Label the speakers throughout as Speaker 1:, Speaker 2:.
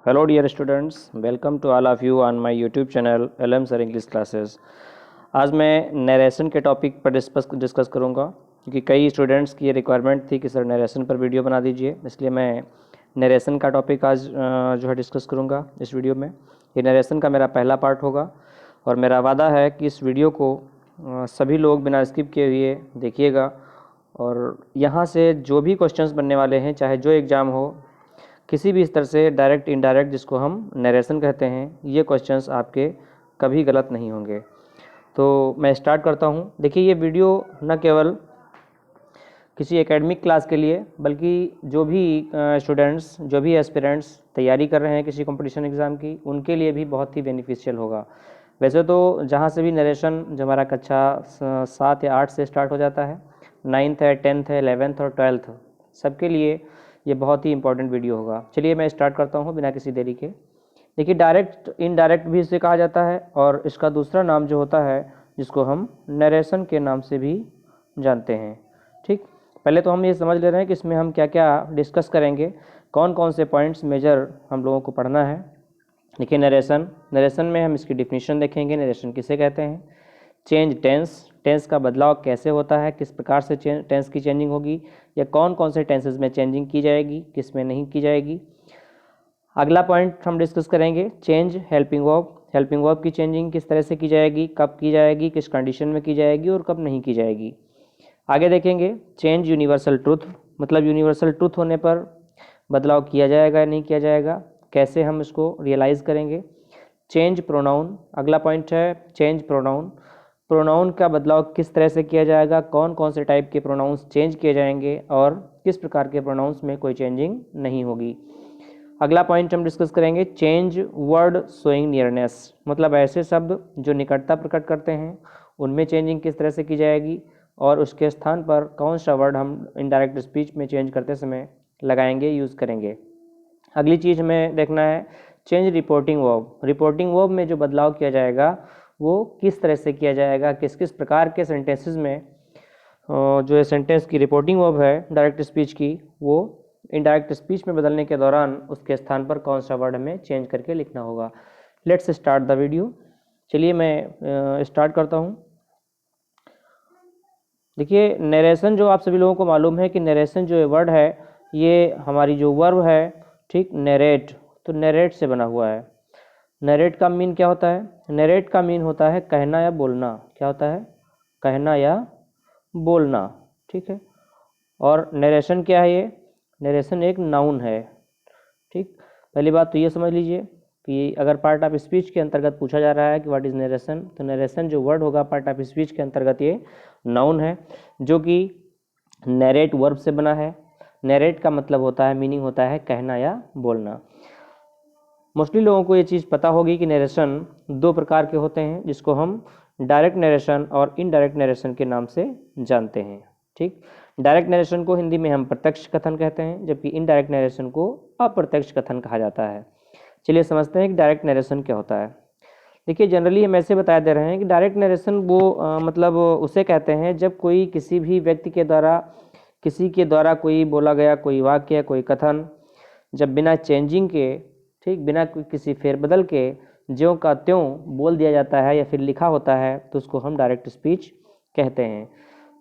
Speaker 1: Hello dear students, welcome to all of you on my YouTube channel LM Sir English Classes। आज मैं narration के topic पर discuss करूँगा क्योंकि कई स्टूडेंट्स की ये रिक्वायरमेंट थी कि सर नरेशन पर वीडियो बना दीजिए, इसलिए मैं नरेशन का टॉपिक आज जो है डिस्कस करूँगा इस वीडियो में। ये नरेशन का मेरा पहला पार्ट होगा और मेरा वादा है कि इस वीडियो को सभी लोग बिना स्किप किए हुए देखिएगा और यहाँ से जो भी क्वेश्चंस बनने वाले हैं, चाहे जो एग्ज़ाम हो, किसी भी स्तर से डायरेक्ट इनडायरेक्ट जिसको हम नरेशन कहते हैं, ये क्वेश्चंस आपके कभी गलत नहीं होंगे। तो मैं स्टार्ट करता हूँ। देखिए, ये वीडियो न केवल किसी एकेडमिक क्लास के लिए बल्कि जो भी स्टूडेंट्स, जो भी एस्पिरेंट्स तैयारी कर रहे हैं किसी कंपटीशन एग्ज़ाम की, उनके लिए भी बहुत ही बेनिफिशियल होगा। वैसे तो जहाँ से भी नरेशन जो हमारा कक्षा 7 या 8 से स्टार्ट हो जाता है, 9th है, 10th है, 11th और 12th, सबके लिए ये बहुत ही इंपॉर्टेंट वीडियो होगा। चलिए मैं स्टार्ट करता हूँ बिना किसी देरी के। देखिए, डायरेक्ट इनडायरेक्ट भी इसे कहा जाता है और इसका दूसरा नाम जो होता है जिसको हम नरेशन के नाम से भी जानते हैं। ठीक, पहले तो हम ये समझ ले रहे हैं कि इसमें हम क्या क्या डिस्कस करेंगे, कौन कौन से पॉइंट्स मेजर हम लोगों को पढ़ना है। देखिए, नरेशन में हम इसकी डिफिनीशन देखेंगे, नरेशन किसे कहते हैं। चेंज टेंस का बदलाव कैसे होता है, किस प्रकार से टेंस की चेंजिंग होगी, या कौन कौन से टेंसेस में चेंजिंग की जाएगी, किस में नहीं की जाएगी। अगला पॉइंट हम डिस्कस करेंगे चेंज हेल्पिंग वर्ब की चेंजिंग किस तरह से की जाएगी, कब की जाएगी, किस कंडीशन में की जाएगी और कब नहीं की जाएगी। आगे देखेंगे चेंज यूनिवर्सल ट्रूथ, मतलब यूनिवर्सल ट्रूथ होने पर बदलाव किया जाएगा या नहीं किया जाएगा, कैसे हम इसको रियलाइज़ करेंगे। चेंज प्रोनाउन, अगला पॉइंट है चेंज प्रोनाउन का बदलाव किस तरह से किया जाएगा, कौन कौन से टाइप के प्रोनाउंस चेंज किए जाएंगे और किस प्रकार के प्रोनाउंस में कोई चेंजिंग नहीं होगी। अगला पॉइंट हम डिस्कस करेंगे चेंज वर्ड शोइंग नियरनेस, मतलब ऐसे शब्द जो निकटता प्रकट करते हैं उनमें चेंजिंग किस तरह से की जाएगी और उसके स्थान पर कौन सा वर्ड हम इनडायरेक्ट स्पीच में चेंज करते समय लगाएंगे, यूज़ करेंगे। अगली चीज़ हमें देखना है चेंज रिपोर्टिंग वर्ब में जो बदलाव किया जाएगा वो किस तरह से किया जाएगा, किस किस प्रकार के सेंटेंसेस में जो है सेंटेंस की रिपोर्टिंग वर्ब है डायरेक्ट स्पीच की, वो इनडायरेक्ट स्पीच में बदलने के दौरान उसके स्थान पर कौन सा वर्ड हमें चेंज करके लिखना होगा। Let's start the video. चलिए मैं स्टार्ट करता हूँ। देखिए, नरेशन जो आप सभी लोगों को मालूम है कि नरेशन जो वर्ड है ये हमारी जो वर्ब है, ठीक, नरेट, तो नरेट से बना हुआ है। नरेट का मीन क्या होता है? नरेट का मीन होता है कहना या बोलना। क्या होता है? कहना या बोलना, ठीक है। और नरेशन क्या है? ये नरेशन एक नाउन है, ठीक। पहली बात तो ये समझ लीजिए कि अगर पार्ट ऑफ स्पीच के अंतर्गत पूछा जा रहा है कि व्हाट इज़ नरेशन, तो नरेशन जो वर्ड होगा पार्ट ऑफ स्पीच के अंतर्गत ये नाउन है जो कि नरेट वर्ब से बना है। नरेट का मतलब होता है, मीनिंग होता है कहना या बोलना। मोस्टली लोगों को ये चीज़ पता होगी कि नरेशन दो प्रकार के होते हैं जिसको हम डायरेक्ट नरेशन और इनडायरेक्ट नरेशन के नाम से जानते हैं, ठीक। डायरेक्ट नरेशन को हिंदी में हम प्रत्यक्ष कथन कहते हैं, जबकि इनडायरेक्ट नरेशन को अप्रत्यक्ष कथन कहा जाता है। चलिए समझते हैं कि डायरेक्ट नरेशन क्या होता है। देखिए, जनरली हम ऐसे बता दे रहे हैं कि डायरेक्ट नरेशन वो मतलब उसे कहते हैं जब कोई किसी भी व्यक्ति के द्वारा, किसी के द्वारा कोई बोला गया कोई वाक्य, कोई कथन जब बिना चेंजिंग के, ठीक, बिना किसी फेरबदल के ज्यों का त्यों बोल दिया जाता है या फिर लिखा होता है तो उसको हम डायरेक्ट स्पीच कहते हैं।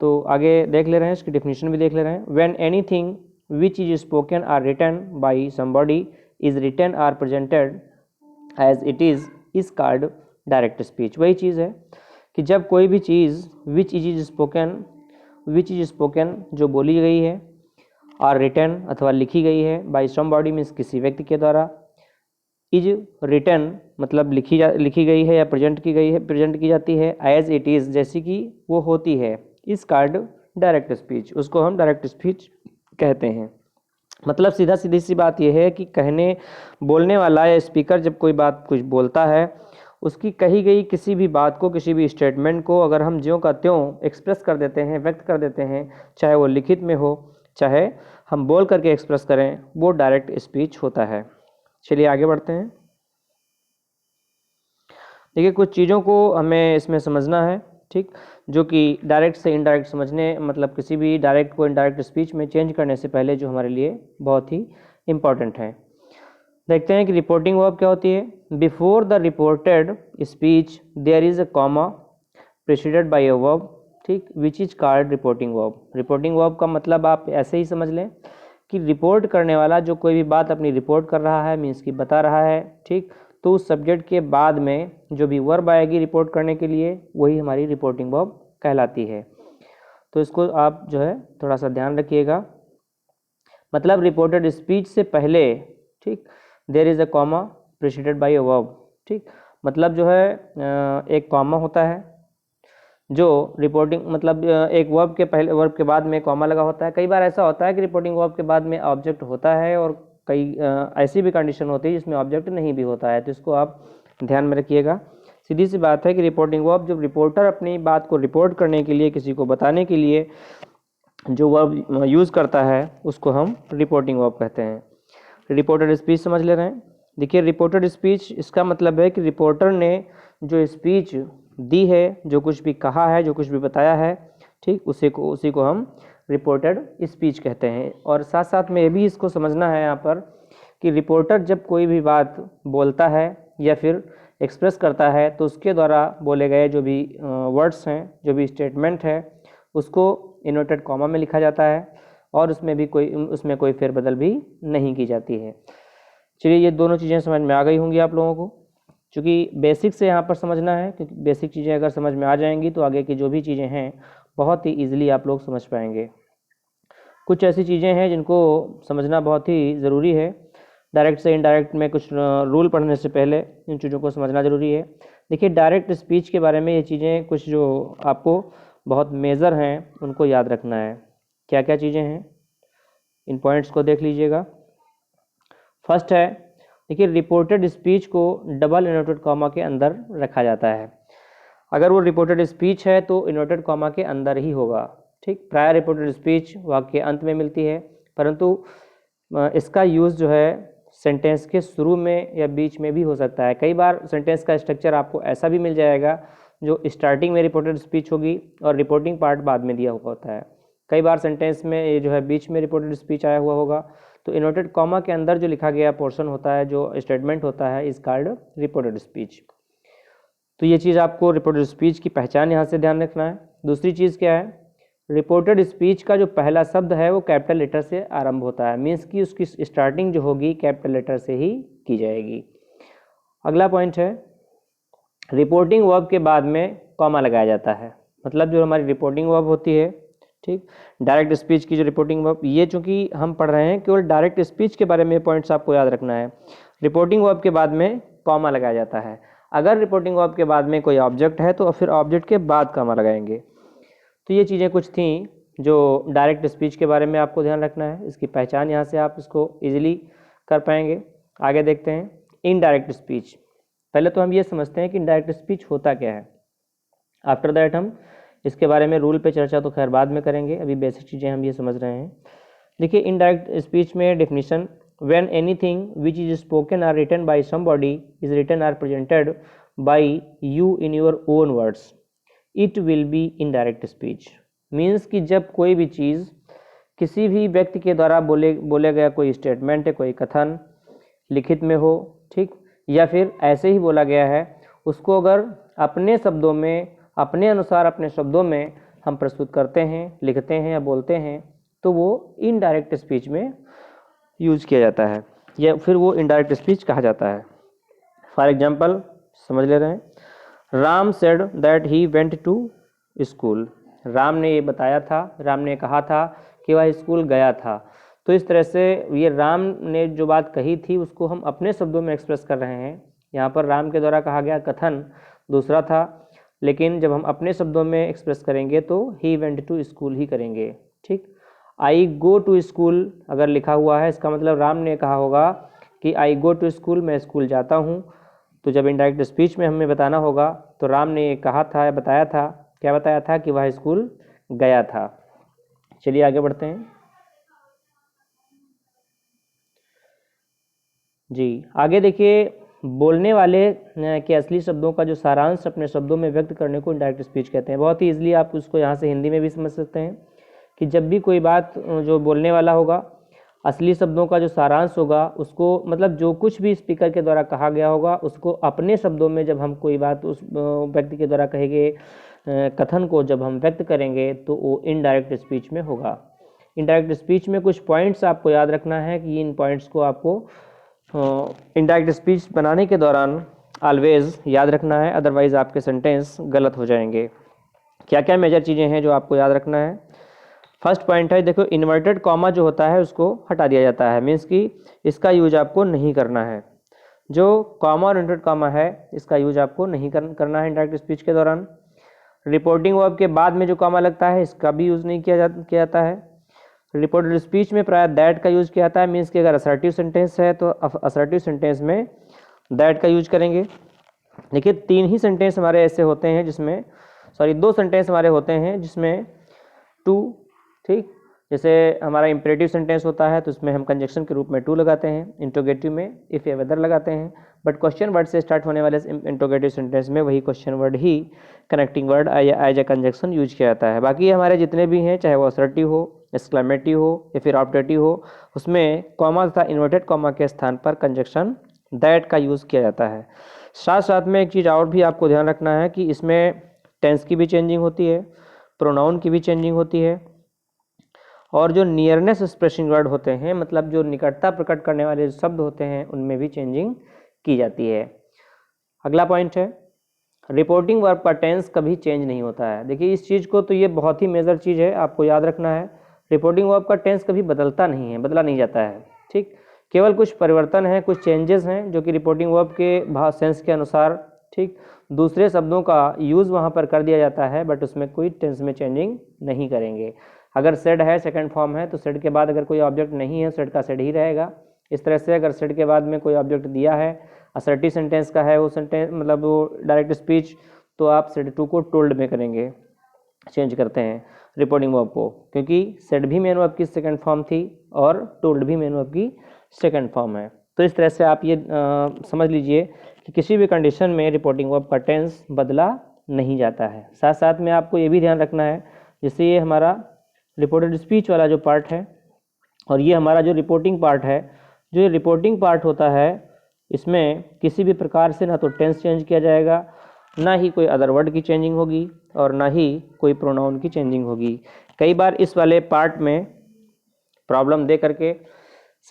Speaker 1: तो आगे देख ले रहे हैं, इसकी डेफिनेशन भी देख ले रहे हैं। When anything which is spoken or written by somebody is written or presented as it is called direct speech. वही चीज़ है कि जब कोई भी चीज़ विच इज स्पोकन जो बोली गई है, और रिटन अथवा लिखी गई है, बाय समबॉडी मीन्स किसी व्यक्ति के द्वारा, इज रिटन मतलब लिखी गई है या प्रेजेंट की जाती है, एज इट इज़ जैसी कि वो होती है, इस कॉल्ड डायरेक्ट स्पीच, उसको हम डायरेक्ट स्पीच कहते हैं। मतलब सीधी सी बात यह है कि बोलने वाला या स्पीकर जब कोई बात कुछ बोलता है, उसकी कही गई किसी भी बात को, किसी भी स्टेटमेंट को अगर हम ज्यों का त्यों एक्सप्रेस कर देते हैं, व्यक्त कर देते हैं, चाहे वो लिखित में हो चाहे हम बोल करके एक्सप्रेस करें, वो डायरेक्ट स्पीच होता है। चलिए आगे बढ़ते हैं। देखिए, कुछ चीज़ों को हमें इसमें समझना है, ठीक, जो कि डायरेक्ट से इनडायरेक्ट समझने, मतलब किसी भी डायरेक्ट को इनडायरेक्ट स्पीच में चेंज करने से पहले जो हमारे लिए बहुत ही इम्पॉर्टेंट है। देखते हैं कि रिपोर्टिंग वर्ब क्या होती है। Before the reported speech there is a comma preceded by a verb, ठीक, which is called reporting verb. Reporting verb का मतलब आप ऐसे ही समझ लें कि रिपोर्ट करने वाला जो कोई भी बात अपनी रिपोर्ट कर रहा है, मीन्स कि बता रहा है, ठीक, तो उस सब्जेक्ट के बाद में जो भी वर्ब आएगी रिपोर्ट करने के लिए वही हमारी रिपोर्टिंग वर्ब कहलाती है। तो इसको आप जो है थोड़ा सा ध्यान रखिएगा। मतलब रिपोर्टेड स्पीच से पहले, ठीक, there is a comma preceded by a verb, ठीक, मतलब जो है एक कॉमा होता है जो रिपोर्टिंग मतलब एक वर्ब के पहले वर्ब के बाद में कॉमा लगा होता है। कई बार ऐसा होता है कि रिपोर्टिंग वर्ब के बाद में ऑब्जेक्ट होता है और कई ऐसी भी कंडीशन होती है जिसमें ऑब्जेक्ट नहीं भी होता है, तो इसको आप ध्यान में रखिएगा। सीधी सी बात है कि रिपोर्टिंग वर्ब जब रिपोर्टर अपनी बात को रिपोर्ट करने के लिए, किसी को बताने के लिए जो वर्ब यूज़ करता है उसको हम रिपोर्टिंग वर्ब कहते हैं। रिपोर्टेड स्पीच समझ ले रहे हैं। देखिए रिपोर्टेड स्पीच इसका मतलब है कि रिपोर्टर ने जो स्पीच दी है, जो कुछ भी कहा है, जो कुछ भी बताया है, ठीक, उसी को हम रिपोर्टेड स्पीच कहते हैं। और साथ साथ में ये भी इसको समझना है यहाँ पर कि रिपोर्टर जब कोई भी बात बोलता है या फिर एक्सप्रेस करता है तो उसके द्वारा बोले गए जो भी वर्ड्स हैं, जो भी स्टेटमेंट है, उसको इन्वर्टेड कॉमा में लिखा जाता है और उसमें कोई फेरबदल भी नहीं की जाती है। चलिए ये दोनों चीज़ें समझ में आ गई होंगी आप लोगों को, क्योंकि बेसिक से यहाँ पर समझना है, क्योंकि बेसिक चीज़ें अगर समझ में आ जाएंगी तो आगे की जो भी चीज़ें हैं बहुत ही ईजिली आप लोग समझ पाएंगे। कुछ ऐसी चीज़ें हैं जिनको समझना बहुत ही ज़रूरी है। डायरेक्ट से इनडायरेक्ट में कुछ रूल पढ़ने से पहले इन चीज़ों को समझना ज़रूरी है। देखिए डायरेक्ट स्पीच के बारे में ये चीज़ें कुछ जो आपको बहुत मेजर हैं उनको याद रखना है। क्या क्या चीज़ें हैं, इन पॉइंट्स को देख लीजिएगा। फर्स्ट है, देखिए रिपोर्टेड स्पीच को डबल इन्वर्टेड कॉमा के अंदर रखा जाता है। अगर वो रिपोर्टेड स्पीच है तो इन्वर्टेड कॉमा के अंदर ही होगा, ठीक। प्रायर रिपोर्टेड स्पीच वाक्य के अंत में मिलती है, परंतु इसका यूज़ जो है सेंटेंस के शुरू में या बीच में भी हो सकता है। कई बार सेंटेंस का स्ट्रक्चर आपको ऐसा भी मिल जाएगा जो स्टार्टिंग में रिपोर्टेड स्पीच होगी और रिपोर्टिंग पार्ट बाद में दिया हुआ होता है। कई बार सेंटेंस में ये जो है बीच में रिपोर्टेड स्पीच आया हुआ होगा, तो इन्वर्टेड कॉमा के अंदर जो लिखा गया पोर्शन होता है, जो स्टेटमेंट होता है, इज कॉल्ड रिपोर्टेड स्पीच। तो ये चीज़ आपको रिपोर्टेड स्पीच की पहचान यहाँ से ध्यान रखना है। दूसरी चीज़ क्या है, रिपोर्टेड स्पीच का जो पहला शब्द है वो कैपिटल लेटर से आरंभ होता है, मीन्स कि उसकी स्टार्टिंग जो होगी कैपिटल लेटर से ही की जाएगी। अगला पॉइंट है, रिपोर्टिंग वर्ब के बाद में कॉमा लगाया जाता है। मतलब जो हमारी रिपोर्टिंग वर्ब होती है, ठीक, डायरेक्ट स्पीच की जो रिपोर्टिंग वर्ब, ये चूंकि हम पढ़ रहे हैं केवल डायरेक्ट स्पीच के बारे में पॉइंट्स आपको याद रखना है। रिपोर्टिंग वर्ब के बाद में कॉमा लगाया जाता है। अगर रिपोर्टिंग वर्ब के बाद में कोई ऑब्जेक्ट है तो फिर ऑब्जेक्ट के बाद कॉमा लगाएंगे। तो ये चीज़ें कुछ थी जो डायरेक्ट स्पीच के बारे में आपको ध्यान रखना है। इसकी पहचान यहाँ से आप इसको ईजिली कर पाएंगे। आगे देखते हैं इनडायरेक्ट स्पीच। पहले तो हम ये समझते हैं कि इनडायरेक्ट स्पीच होता क्या है, आफ्टर दैट हम इसके बारे में रूल पे चर्चा तो खैर बाद में करेंगे, अभी बेसिक चीज़ें हम ये समझ रहे हैं। देखिए इनडायरेक्ट स्पीच में definition, when anything which is spoken or written by somebody is written or presented by you in your own words it will be indirect speech. Means कि जब कोई भी चीज़ किसी भी व्यक्ति के द्वारा बोले गया कोई स्टेटमेंट है, कोई कथन लिखित में हो, ठीक, या फिर ऐसे ही बोला गया है, उसको अगर अपने शब्दों में, अपने अनुसार अपने शब्दों में हम प्रस्तुत करते हैं, लिखते हैं या बोलते हैं, तो वो इनडायरेक्ट स्पीच में यूज किया जाता है या फिर वो इनडायरेक्ट स्पीच कहा जाता है। फॉर एग्जाम्पल समझ ले रहे हैं, Ram said that he went to school. Ram ने ये बताया था, राम ने कहा था कि वह स्कूल गया था। तो इस तरह से ये राम ने जो बात कही थी उसको हम अपने शब्दों में एक्सप्रेस कर रहे हैं। यहाँ पर राम के द्वारा कहा गया कथन दूसरा था, लेकिन जब हम अपने शब्दों में एक्सप्रेस करेंगे तो ही वेंट टू स्कूल ही करेंगे, ठीक। आई गो टू स्कूल अगर लिखा हुआ है, इसका मतलब राम ने कहा होगा कि आई गो टू स्कूल, मैं स्कूल जाता हूँ। तो जब इनडायरेक्ट स्पीच में हमें बताना होगा तो राम ने ये कहा था, बताया था, क्या बताया था कि वह स्कूल गया था। चलिए आगे बढ़ते हैं जी। आगे देखिए, बोलने वाले के असली शब्दों का जो सारांश अपने शब्दों में व्यक्त करने को इनडायरेक्ट स्पीच कहते हैं। बहुत ही ईजिली आप उसको यहाँ से हिंदी में भी समझ सकते हैं कि जब भी कोई बात जो बोलने वाला होगा असली शब्दों का जो सारांश होगा उसको, मतलब जो कुछ भी स्पीकर के द्वारा कहा गया होगा उसको अपने शब्दों में जब हम कोई बात उस व्यक्ति के द्वारा कहे गए कथन को जब हम व्यक्त करेंगे तो वो इनडायरेक्ट स्पीच में होगा। इनडायरेक्ट स्पीच में कुछ पॉइंट्स आपको याद रखना है कि इन पॉइंट्स को आपको इनडायरेक्ट स्पीच बनाने के दौरान ऑलवेज याद रखना है, अदरवाइज आपके सेंटेंस गलत हो जाएंगे। क्या क्या मेजर चीज़ें हैं जो आपको याद रखना है? फर्स्ट पॉइंट है, देखो इन्वर्टेड कॉमा जो होता है उसको हटा दिया जाता है, मीन्स कि इसका यूज आपको नहीं करना है। जो कॉमा और इन्वर्टेड कॉमा है इसका यूज आपको नहीं करना है इंडायरेक्ट स्पीच के दौरान। रिपोर्टिंग वर्ब के बाद में जो कॉमा लगता है इसका भी यूज़ नहीं किया जाता है। रिपोर्टेड स्पीच में प्राय दैट का यूज किया जाता है, मीन्स कि अगर असर्टिव सेंटेंस है तो असर्टिव सेंटेंस में दैट का यूज करेंगे। देखिए 3 ही सेंटेंस हमारे ऐसे होते हैं जिसमें, सॉरी 2 सेंटेंस हमारे होते हैं जिसमें टू, ठीक, जैसे हमारा इंपरेटिव सेंटेंस होता है तो उसमें हम कंजक्शन के रूप में टू लगाते हैं, इंट्रोगेटिव में इफ़ या वेदर लगाते हैं, बट क्वेश्चन वर्ड से स्टार्ट होने वाले इंट्रोगेटिव सेंटेंस में वही क्वेश्चन वर्ड ही connecting word as a conjunction use किया जाता है। बाकी हमारे जितने भी हैं, चाहे वो असर्टिव हो, एक्सक्लेमेटिव हो या फिर ऑप्टेटिव हो, उसमें कॉमा तथा इन्वर्टेड कॉमा के स्थान पर कंजक्शन दैट का यूज़ किया जाता है। साथ साथ में एक चीज़ और भी आपको ध्यान रखना है कि इसमें टेंस की भी चेंजिंग होती है, प्रोनाउन की भी चेंजिंग होती है, और जो नियरनेस एक्सप्रेसिंग वर्ड होते हैं, मतलब जो निकटता प्रकट करने वाले शब्द होते हैं, उनमें भी चेंजिंग की जाती है। अगला पॉइंट है, रिपोर्टिंग वर्ब का टेंस कभी चेंज नहीं होता है। देखिए इस चीज़ को, तो ये बहुत ही मेजर चीज़ है, आपको याद रखना है। रिपोर्टिंग वर्ब का टेंस कभी बदलता नहीं है, बदला नहीं जाता है, ठीक। केवल कुछ परिवर्तन हैं, कुछ चेंजेस हैं जो कि रिपोर्टिंग वर्ब के सेंस के अनुसार, ठीक, दूसरे शब्दों का यूज़ वहाँ पर कर दिया जाता है, बट उसमें कोई टेंस में चेंजिंग नहीं करेंगे। अगर सेड है, सेकंड फॉर्म है, तो सेड के बाद अगर कोई ऑब्जेक्ट नहीं है, सेड का सेड ही रहेगा। इस तरह से अगर सेड के बाद में कोई ऑब्जेक्ट दिया है, असर्टिव सेंटेंस का है वो सेंटेंस, मतलब वो डायरेक्ट स्पीच, तो आप सेड टू को टोल्ड में करेंगे, चेंज करते हैं रिपोर्टिंग वर्ब को, क्योंकि सेड भी मेन वर्ब की सेकंड फॉर्म थी और टोल्ड भी मेन वर्ब की सेकंड फॉर्म है। तो इस तरह से आप ये समझ लीजिए कि किसी भी कंडीशन में रिपोर्टिंग वर्ब का टेंस बदला नहीं जाता है। साथ साथ में आपको ये भी ध्यान रखना है, जैसे ये हमारा रिपोर्टेड स्पीच वाला जो पार्ट है और ये हमारा जो रिपोर्टिंग पार्ट है, जो ये रिपोर्टिंग पार्ट होता है इसमें किसी भी प्रकार से ना तो टेंस चेंज किया जाएगा, ना ही कोई अदर वर्ड की चेंजिंग होगी और ना ही कोई प्रोनाउन की चेंजिंग होगी। कई बार इस वाले पार्ट में प्रॉब्लम दे करके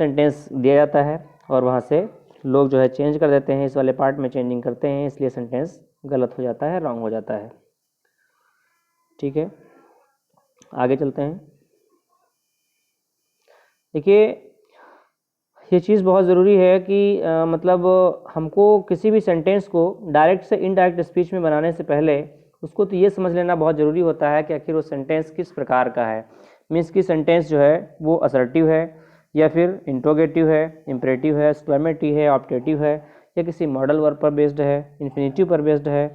Speaker 1: सेंटेंस दिया जाता है और वहाँ से लोग जो है चेंज कर देते हैं, इस वाले पार्ट में चेंजिंग करते हैं, इसलिए सेंटेंस गलत हो जाता है, रॉन्ग हो जाता है। ठीक है, आगे चलते हैं। देखिए ये चीज़ बहुत ज़रूरी है कि मतलब हमको किसी भी सेंटेंस को डायरेक्ट से इनडायरेक्ट स्पीच में बनाने से पहले उसको तो ये समझ लेना बहुत ज़रूरी होता है कि आखिर वो सेंटेंस किस प्रकार का है। मीन्स की सेंटेंस जो है वो असर्टिव है या फिर इंट्रोगेटिव है, इम्परेटिव है, एक्सक्लेमेटिव है, ऑप्टेटिव है, या किसी मॉडल वर्ब पर बेस्ड है, इन्फिनेटिव पर बेस्ड है।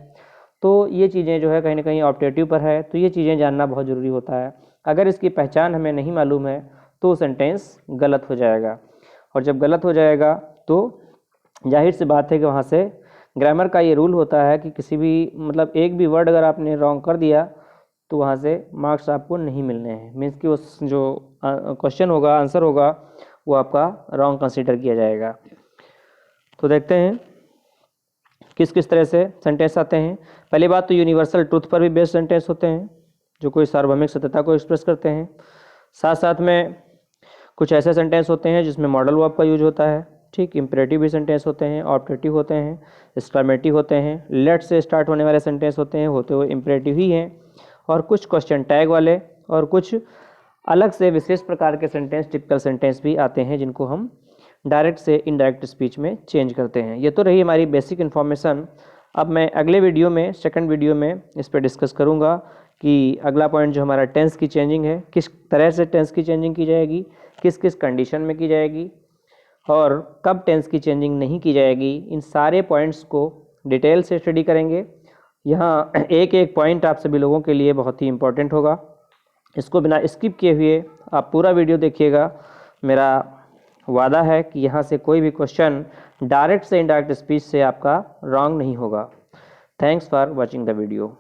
Speaker 1: तो ये चीज़ें जो है कहीं ना कहीं ऑप्टेटिव पर है, तो ये चीज़ें जानना बहुत ज़रूरी होता है। अगर इसकी पहचान हमें नहीं मालूम है तो सेंटेंस गलत हो जाएगा, और जब गलत हो जाएगा तो जाहिर सी बात है कि वहाँ से ग्रामर का ये रूल होता है कि किसी भी मतलब एक भी वर्ड अगर आपने रॉन्ग कर दिया तो वहाँ से मार्क्स आपको नहीं मिलने हैं। मीन्स कि उस जो क्वेश्चन होगा, आंसर होगा, वो आपका रॉन्ग कंसीडर किया जाएगा। तो देखते हैं किस किस तरह से सेंटेंस आते हैं। पहली बात तो यूनिवर्सल ट्रूथ पर भी बेस्ड सेंटेंस होते हैं जो कोई सार्वभौमिक सत्यता को एक्सप्रेस करते हैं। साथ साथ में कुछ ऐसे सेंटेंस होते हैं जिसमें मॉडल वर्ब का यूज होता है, ठीक। इंपरेटिव भी सेंटेंस होते हैं, ऑप्टेटिव होते हैं, एक्सक्लेमेटिव होते हैं, लेट से स्टार्ट होने वाले सेंटेंस होते हैं, होते हुए इंपरेटिव ही हैं, और कुछ क्वेश्चन टैग वाले और कुछ अलग से विशेष प्रकार के सेंटेंस, टिपिकल सेंटेंस भी आते हैं जिनको हम डायरेक्ट से इनडायरेक्ट स्पीच में चेंज करते हैं। ये तो रही हमारी बेसिक इन्फॉर्मेशन। अब मैं अगले वीडियो में, सेकंड वीडियो में इस पर डिस्कस करूँगा कि अगला पॉइंट जो हमारा टेंस की चेंजिंग है, किस तरह से टेंस की चेंजिंग की जाएगी, किस किस कंडीशन में की जाएगी और कब टेंस की चेंजिंग नहीं की जाएगी। इन सारे पॉइंट्स को डिटेल से स्टडी करेंगे। यहाँ एक एक पॉइंट आप सभी लोगों के लिए बहुत ही इम्पोर्टेंट होगा। इसको बिना स्किप किए हुए आप पूरा वीडियो देखिएगा। मेरा वादा है कि यहाँ से कोई भी क्वेश्चन डायरेक्ट से इनडायरेक्ट स्पीच से आपका रॉन्ग नहीं होगा। Thanks for watching the video.